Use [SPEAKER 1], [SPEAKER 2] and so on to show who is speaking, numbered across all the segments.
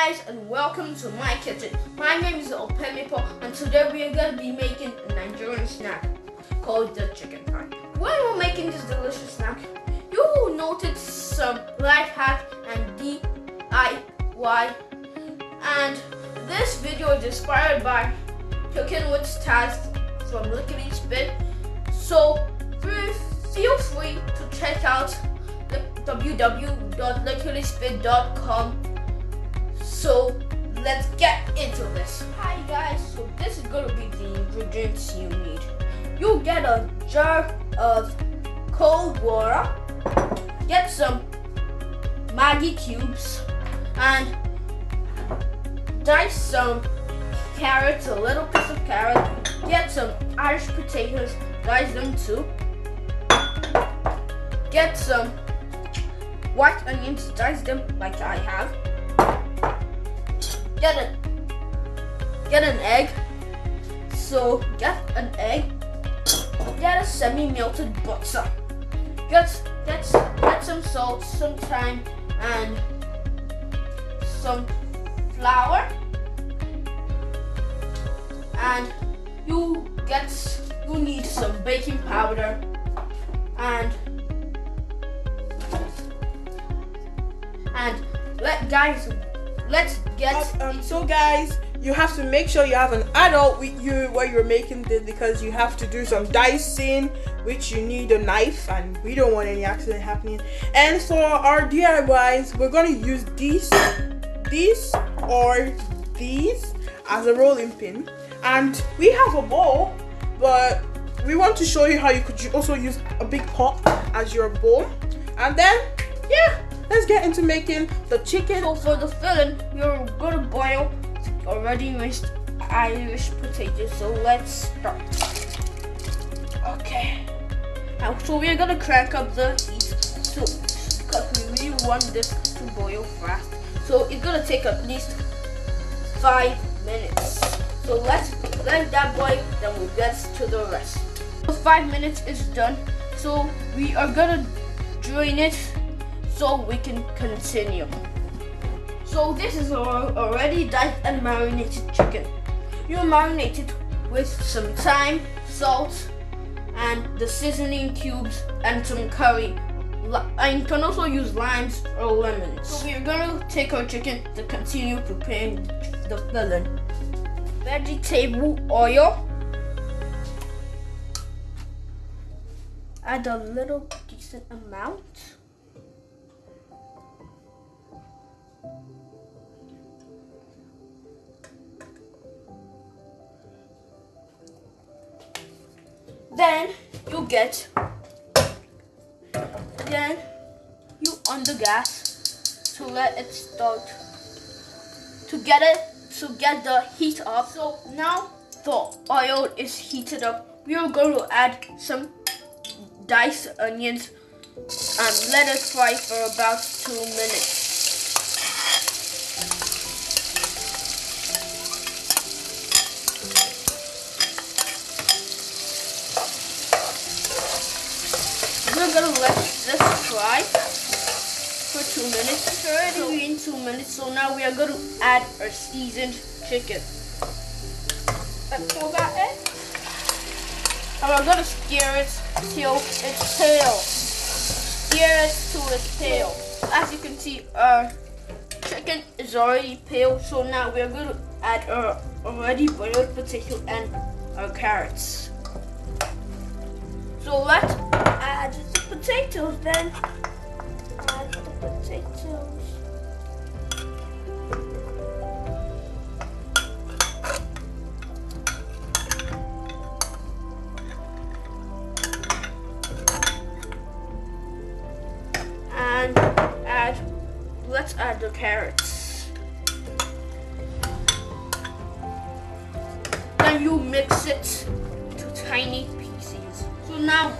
[SPEAKER 1] guys, and welcome to my kitchen. My name is Opemipo, and today we are going to be making a Nigerian snack called the chicken pie. When we're making this delicious snack, you will notice some life hack and DIY, and this video is inspired by Cooking with Stars from Lickety Spit. So feel free to check out www.licketyspit.com. So let's get into this. Hi guys, so this is going to be the ingredients you need. You'll get a jar of cold water, get some Maggi cubes, and dice some carrots, a little piece of carrot, get some Irish potatoes, dice them too, get some white onions, dice them like I have, get an egg, so get an egg, get a semi-melted butter, get some salt, some thyme, and some flour, and you need some baking powder, and let's get
[SPEAKER 2] so guys, you have to make sure you have an adult with you while you're making this, because you have to do some dicing, which you need a knife, and we don't want any accident happening. And for our DIYs, we're going to use these or these as a rolling pin, and we have a bowl, but we want to show you how you could also use a big pot as your bowl. And then let's get into making the chicken.
[SPEAKER 1] So for the filling, you're gonna boil already mixed Irish potatoes. So let's start. Okay. Now, so we're gonna crank up the heat, because we really want this to boil fast. So it's gonna take at least 5 minutes. So let's let that boil, then we'll get to the rest. So 5 minutes is done. So we are gonna drain it so we can continue. So this is already diced and marinated chicken. You marinate it with some thyme, salt, and the seasoning cubes, and some curry. And you can also use limes or lemons. So we're going to take our chicken to continue preparing the filling. Vegetable oil. Add a little decent amount. Then you on the gas to let it start to get the heat up. So now the oil is heated up. We are going to add some diced onions and let it fry for about 2 minutes. We're gonna let this fry for 2 minutes. It's already in 2 minutes, so now we are gonna add our seasoned chicken. Let's throw that in. And we're gonna stir it till it's pale. Stir it till it's pale. As you can see, our chicken is already pale, so now we are gonna add our already boiled potato and our carrots. So let's add the potatoes then. Add the potatoes. And let's add the carrots. Then you mix it to tiny pieces. So now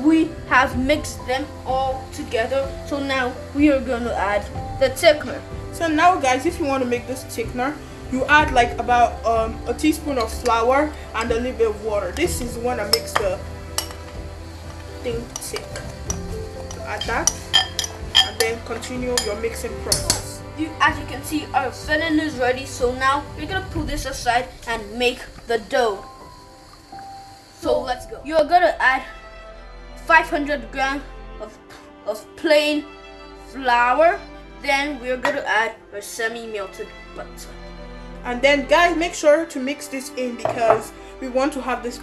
[SPEAKER 1] we have mixed them all together. So now we are going to add the thickener.
[SPEAKER 2] So now guys, if you want to make this thickener, you add like about a teaspoon of flour and a little bit of water. This is the one that makes the thing thick. Add that and then continue your mixing process.
[SPEAKER 1] as you can see, our filling is ready. So now we're gonna put this aside and make the dough. So let's go. You're gonna add 500 grams of plain flour. Then we're gonna add our semi-melted butter.
[SPEAKER 2] And then guys, make sure to mix this in because we want to have this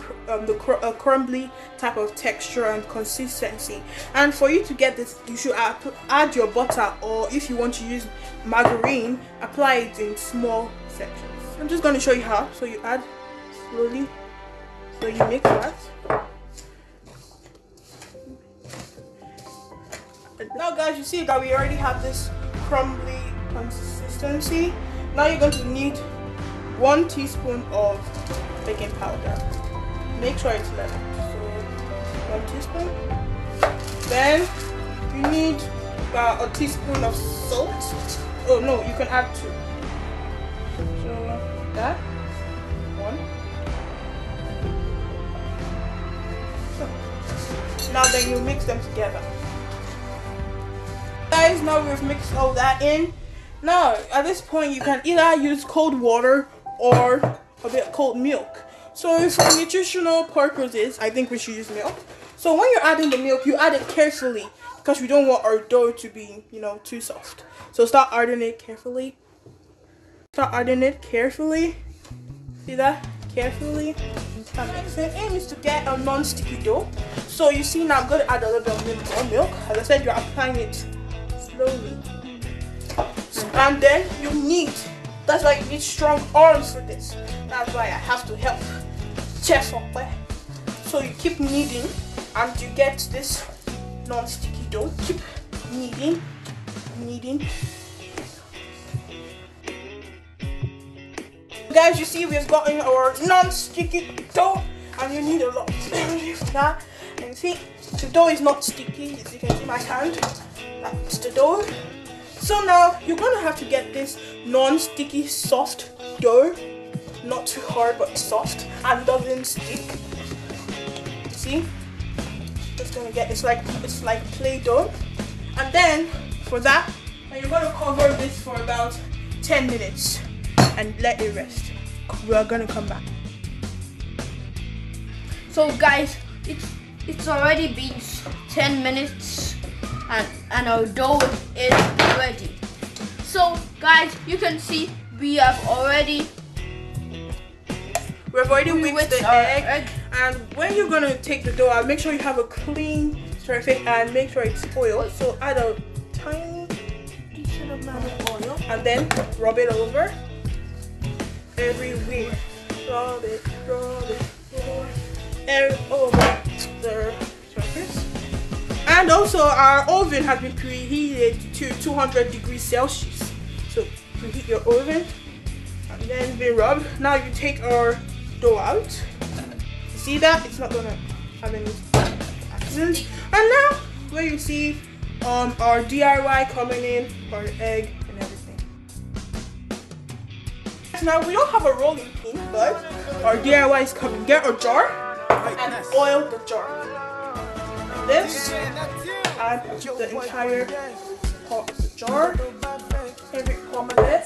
[SPEAKER 2] crumbly type of texture and consistency. And for you to get this, you should add your butter, or if you want to use margarine, apply it in small sections. I'm just going to show you how. So you add slowly, so you mix that. Now guys, you see that we already have this crumbly consistency. Now you're going to need 1 teaspoon of baking powder. Make sure it's leavened. So 1 teaspoon. Then you need about a teaspoon of salt. Oh no, you can add 2. So that 1. So now then you mix them together. Guys, now we've mixed all that in. Now, at this point, you can either use cold water or a bit of cold milk. So, for nutritional purposes, I think we should use milk. So, when you're adding the milk, you add it carefully because we don't want our dough to be, too soft. So, start adding it carefully. Start adding it carefully. See that? Carefully. That makes sense. Aim is to get a non-sticky dough. So, you see now, I'm going to add a little bit more milk. As I said, you're applying it slowly. And then that's why you need strong arms for this. That's why I have to help chef up there. So you keep kneading and you get this non-sticky dough. Keep kneading. Guys, you see we've gotten our non-sticky dough, and you need a lot of energy for that. And see, the dough is not sticky, as you can see my hand. That's the dough. So now you're gonna have to get this non-sticky soft dough, not too hard but soft and doesn't stick. See, it's gonna get it's like play dough. And then for that, you're gonna cover this for about 10 minutes and let it rest. We are gonna come back.
[SPEAKER 1] So guys, it's already been 10 minutes. And our dough is ready. So guys, you can see we've already
[SPEAKER 2] whipped the egg. And when you're gonna take the dough out, make sure you have a clean surface and make sure it's oiled. So add a tiny decent amount of oil and then rub it over everywhere. Rub it over the surface. And also our oven has been preheated to 200 degrees Celsius. So preheat your oven and then be rubbed. Now you take our dough out. You see that? It's not gonna have any accidents. And now where you see our DIY coming in, our egg and everything. Now we don't have a rolling pin, but our DIY is coming. Get a jar and oil the jar. This and put the entire pot of the jar, every part of it,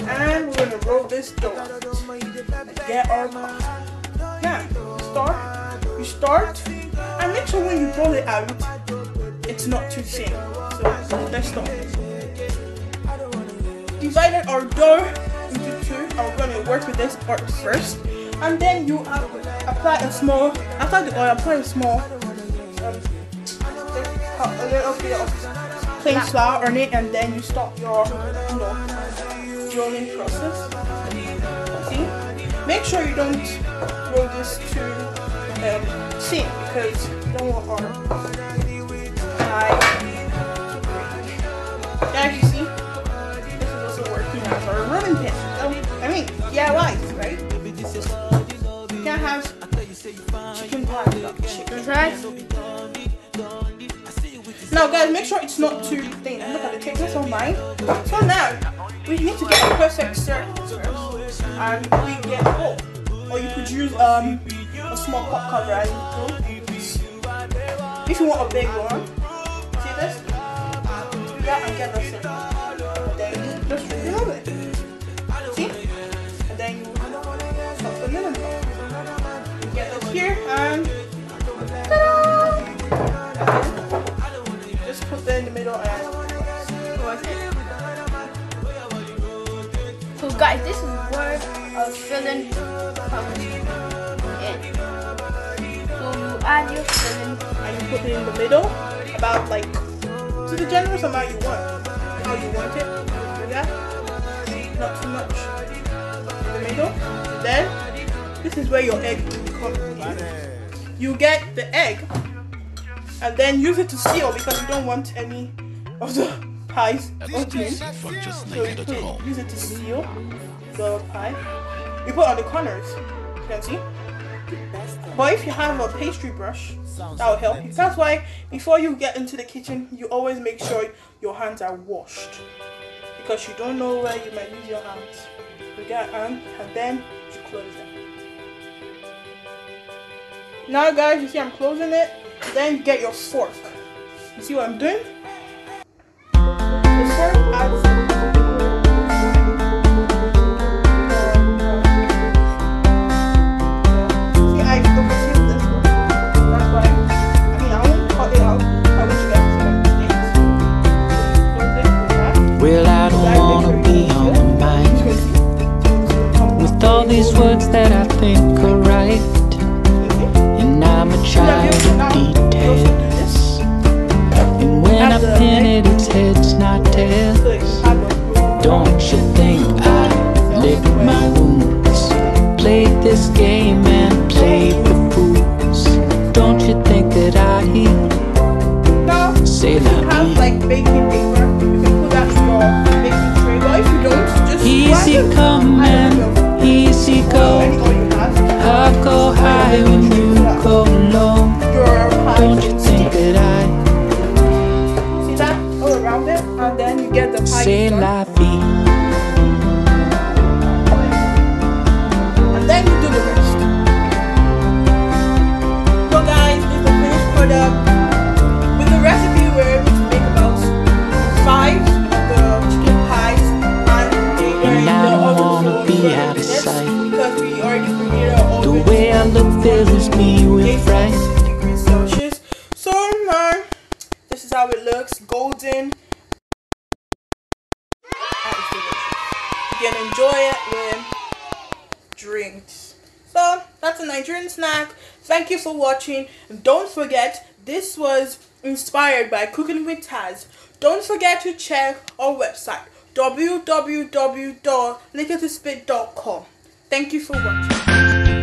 [SPEAKER 2] and we're gonna roll this dough and get our pot. Now you start and make sure when you roll it out it's not too thin. So let's start. Divided our dough into 2 and we're gonna work with this part first. And then you apply a small, after the oil, apply a small, a little bit of plain flour on it, and then you stop your, rolling process. See? Make sure you don't roll this too thin because you don't want our pie to break. As you see, this is also working as our rolling pin. DIY, right? You can't have chicken pie without chicken.
[SPEAKER 1] Right?
[SPEAKER 2] Now guys, make sure it's not too thin. Look at the thickness of mine. So now, we need to get a perfect circle first. And we get a bowl. Or you could use a small pot cover as you go. If you want a big one, see this? You that and get the cinnamon. And then you just remove it. See? And then you put the lemon pop. You get this here and ta-da! Just put that in the middle and
[SPEAKER 1] So guys, this is where filling comes in. So you add your filling
[SPEAKER 2] and you put it in the middle, about like to the generous amount you want. How you want it. Do that. Not too much. In the middle. Then this is where your egg comes in. You get the egg and then use it to seal because you don't want any of the pies opening. So you use it to seal the pie. You put on the corners. You can see. But if you have a pastry brush, that will help you. That's why before you get into the kitchen, you always make sure your hands are washed because you don't know where you might use your hands. You get and then you close them. Now guys, you see I'm closing it. Then you get your fork. You see what I'm doing? The fork adds
[SPEAKER 3] well, I don't wanna be on the mic with all these words that I think are right, and I'm a child of details, and when I pin it, it's heads, not tails. Don't you think I licked my wounds, played this game and played the fools? Don't you think that I say
[SPEAKER 2] have like baking paper? Easy
[SPEAKER 3] come and easy go. I go high when you go low. Don't you think that I
[SPEAKER 2] see that all around it, and then you get the pie.
[SPEAKER 3] C'est la vie.
[SPEAKER 2] And then you do the rest. So guys, this is the finished product. With the recipe, we're able to make about 5 chicken pies.
[SPEAKER 3] And I don't wanna be out of sight
[SPEAKER 2] because we already prepared our own.
[SPEAKER 3] The way I look fills me with fright.
[SPEAKER 2] Degrees Celsius. So this is how it looks, golden. You can enjoy it with drinks. So that's a Nigerian snack. Thank you for watching. And don't forget, this was inspired by Cooking with Taz. Don't forget to check our website, www.licketospit.com. Thank you for watching.